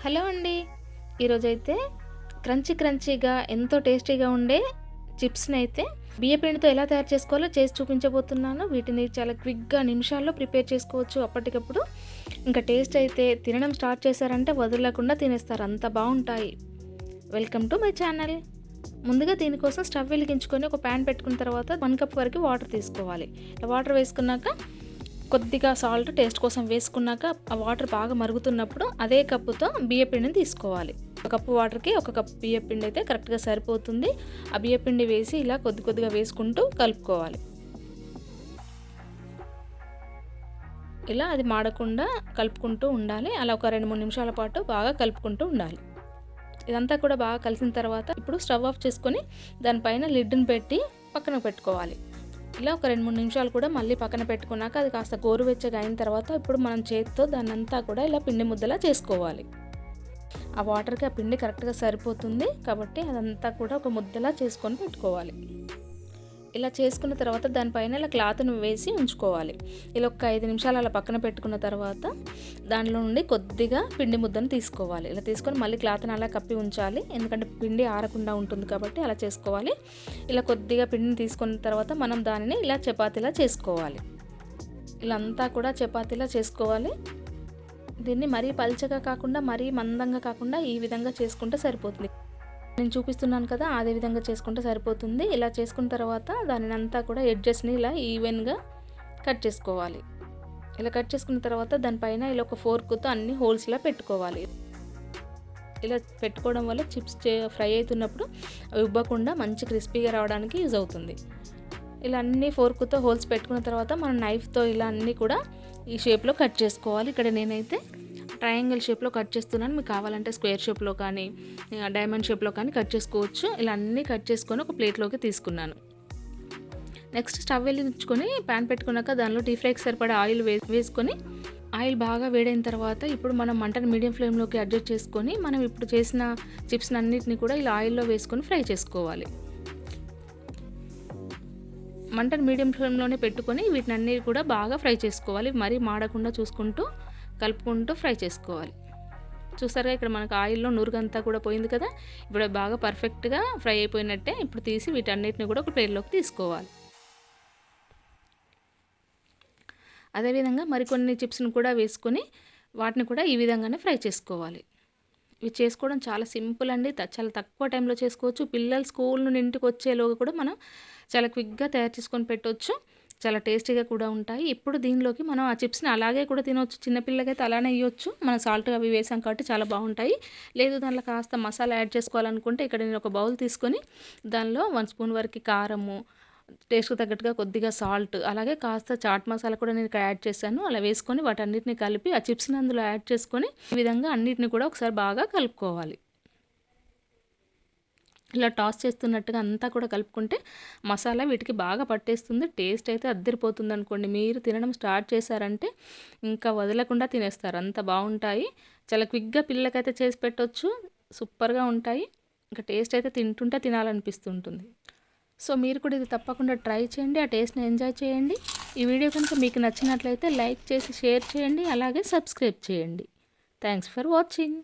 Hello అండి. ఈరోజైతే క్రంచీగా ఎంతో టేస్టీగా ఉండే చిప్స్‌నైతే బియ్యపిండితో ఎలా తయారు చేసుకోవాలో చేసి చూపించబోతున్నాను. వీటిని చాలా క్విక్‌గా నిమిషాల్లో ప్రిపేర్ చేసుకోవచ్చు అప్పటికప్పుడు. ఇంకా టేస్ట్ అయితే తినడం స్టార్ట్ చేశారంటే వదలకుండా తినేస్తారు. అంత బావుంటాయి. Welcome to my channel. ముందుగా దీనికోసం స్టవ్ వెలిగించుకొని ఒక పాన్ పెట్టుకున్న తర్వాత 1 కప్ వరకు వాటర్ తీసుకోవాలి. వాటర్ వేసుకున్నాక కొద్దిగా సాల్ట్ టేస్ట్ కోసం వేసుకున్నాక ఆ వాటర్ బాగా మరుగుతున్నప్పుడు అదే కప్పుతో బియ్యపిండిని తీసుకోవాలి. ఒక కప్పు వాటర్కి ఒక కప్పు బియ్యపిండి అయితే కరెక్ట్గా సరిపోతుంది. ఆ బియ్యపిండి వేసి ఇలా కొద్దిగా వేసుకుంటూ కలుపుకోవాలి. ఇలా అది మాడకుండా కలుపుకుంటూ ఉండాలి. అలా ఒక 2-3 నిమిషాల పాటు బాగా కలుపుకుంటూ ఉండాలి. ఇదంతా కూడా బాగా కలిసిన తర్వాత ఇప్పుడు స్టవ్ ఆఫ్ చేసుకొని దానిపైన లిడ్ని పెట్టి పక్కన పెట్టుకోవాలి. ఇలా ఒక 2-3 నిమిషాలు కూడా మళ్ళీ పక్కన పెట్టుకున్నాక అది కాస్త గోరువెచ్చగా అయిన తర్వాత ఇప్పుడు మనం చేతితో దాన్నంతా కూడా ఇలా పిండి ముద్దలా చేసుకోవాలి. ఆ వాటర్కి ఆ పిండి కరెక్ట్గా సరిపోతుంది కాబట్టి అదంతా కూడా ఒక ముద్దలా చేసుకొని పెట్టుకోవాలి. ఇలా చేసుకున్న తర్వాత దానిపైన ఇలా క్లాత్ను వేసి ఉంచుకోవాలి. ఇలా ఒక 5 నిమిషాలు అలా పక్కన పెట్టుకున్న తర్వాత దానిలో నుండి కొద్దిగా పిండి ముద్దను తీసుకోవాలి. ఇలా తీసుకొని మళ్ళీ క్లాత్ని అలా కప్పి ఉంచాలి. ఎందుకంటే పిండి ఆరకుండా ఉంటుంది కాబట్టి అలా చేసుకోవాలి. ఇలా కొద్దిగా పిండిని తీసుకున్న తర్వాత మనం దానిని ఇలా చపాతీలా చేసుకోవాలి. ఇలా అంతా కూడా చపాతీలా చేసుకోవాలి. దీన్ని మరీ పల్చగా కాకుండా మరీ మందంగా కాకుండా ఈ విధంగా చేసుకుంటే సరిపోతుంది. నేను చూపిస్తున్నాను కదా, అదే విధంగా చేసుకుంటే సరిపోతుంది. ఇలా చేసుకున్న తర్వాత దానినంతా కూడా ఎడ్జెస్ని ఇలా ఈవెన్గా కట్ చేసుకోవాలి. ఇలా కట్ చేసుకున్న తర్వాత దానిపైన ఇలా ఒక ఫోర్క్తో అన్ని హోల్స్లా పెట్టుకోవాలి. ఇలా పెట్టుకోవడం వల్ల చిప్స్ ఫ్రై అవుతున్నప్పుడు అవి ఉబ్బకుండా మంచి క్రిస్పీగా రావడానికి యూజ్ అవుతుంది. ఇలా అన్ని ఫోర్క్తో హోల్స్ పెట్టుకున్న తర్వాత మనం నైఫ్తో ఇలా అన్నీ కూడా ఈ షేప్లో కట్ చేసుకోవాలి. ఇక్కడ నేనైతే ట్రయాంగిల్ షేప్లో కట్ చేస్తున్నాను. మీకు కావాలంటే స్క్వేర్ షేప్లో కానీ డైమండ్ షేప్లో కానీ కట్ చేసుకోవచ్చు. ఇలా అన్నీ కట్ చేసుకొని ఒక ప్లేట్లోకి తీసుకున్నాను. నెక్స్ట్ స్టవ్ వెలిగించుకొని ప్యాన్ పెట్టుకున్నాక దానిలో డీప్ ఫ్రైకి సరిపడా ఆయిల్ వేసుకొని ఆయిల్ బాగా వేడైన తర్వాత ఇప్పుడు మనం మంటను మీడియం ఫ్లేమ్లోకి అడ్జస్ట్ చేసుకొని మనం ఇప్పుడు చేసిన చిప్స్ అన్నిటిని కూడా ఇలా ఆయిల్లో వేసుకొని ఫ్రై చేసుకోవాలి. మంటను మీడియం ఫ్లేమ్లోనే పెట్టుకొని వీటిని అన్నీ కూడా బాగా ఫ్రై చేసుకోవాలి. మరీ మాడకుండా చూసుకుంటూ కలుపుకుంటూ ఫ్రై చేసుకోవాలి. చూసారుగా ఇక్కడ మనకు ఆయిల్లో నురుగంతా కూడా పోయింది కదా. ఇప్పుడు బాగా పర్ఫెక్ట్గా ఫ్రై అయిపోయినట్టే. ఇప్పుడు తీసి వీటన్నిటిని కూడా ఒక ప్లేట్లోకి తీసుకోవాలి. అదేవిధంగా మరికొన్ని చిప్స్ని కూడా వేసుకొని వాటిని కూడా ఈ విధంగానే ఫ్రై చేసుకోవాలి. ఇవి చేసుకోవడం చాలా సింపుల్ అండి. చాలా తక్కువ టైంలో చేసుకోవచ్చు. పిల్లలు స్కూల్ నుండి ఇంటికి వచ్చేలోగా కూడా మనం చాలా క్విక్గా తయారు చేసుకొని పెట్టవచ్చు. చాలా టేస్టీగా కూడా ఉంటాయి. ఇప్పుడు దీనిలోకి మనం ఆ చిప్స్ని అలాగే కూడా తినవచ్చు. చిన్నపిల్లలకైతే అలానే ఇవ్వచ్చు. మనం సాల్ట్ అవి వేసాం కాబట్టి చాలా బాగుంటాయి. లేదు దాంట్లో కాస్త మసాలా యాడ్ చేసుకోవాలనుకుంటే ఇక్కడ నేను ఒక బౌల్ తీసుకొని దానిలో 1 స్పూన్ వరకు కారము, టేస్ట్కి తగ్గట్టుగా కొద్దిగా సాల్ట్, అలాగే కాస్త చాట్ మసాలా కూడా నేను ఇక్కడ యాడ్ చేశాను. అలా వేసుకొని వాటన్నిటిని కలిపి ఆ చిప్స్ని అందులో యాడ్ చేసుకొని ఈ విధంగా అన్నిటిని కూడా ఒకసారి బాగా కలుపుకోవాలి. ఇలా టాస్ చేస్తున్నట్టుగా అంతా కూడా కలుపుకుంటే మసాలా వీటికి బాగా పట్టేస్తుంది. టేస్ట్ అయితే అద్దరిపోతుంది అనుకోండి. మీరు తినడం స్టార్ట్ చేశారంటే ఇంకా వదలకుండా తినేస్తారు. అంత బాగుంటాయి. చాలా క్విక్గా పిల్లలకైతే చేసి పెట్టవచ్చు. సూపర్గా ఉంటాయి. ఇంకా టేస్ట్ అయితే తింటుంటే తినాలనిపిస్తుంటుంది. సో మీరు కూడా ఇది తప్పకుండా ట్రై చేయండి. ఆ టేస్ట్ని ఎంజాయ్ చేయండి. ఈ వీడియో కనుక మీకు నచ్చినట్లయితే లైక్ చేసి షేర్ చేయండి. అలాగే సబ్స్క్రైబ్ చేయండి. Thanks for watching.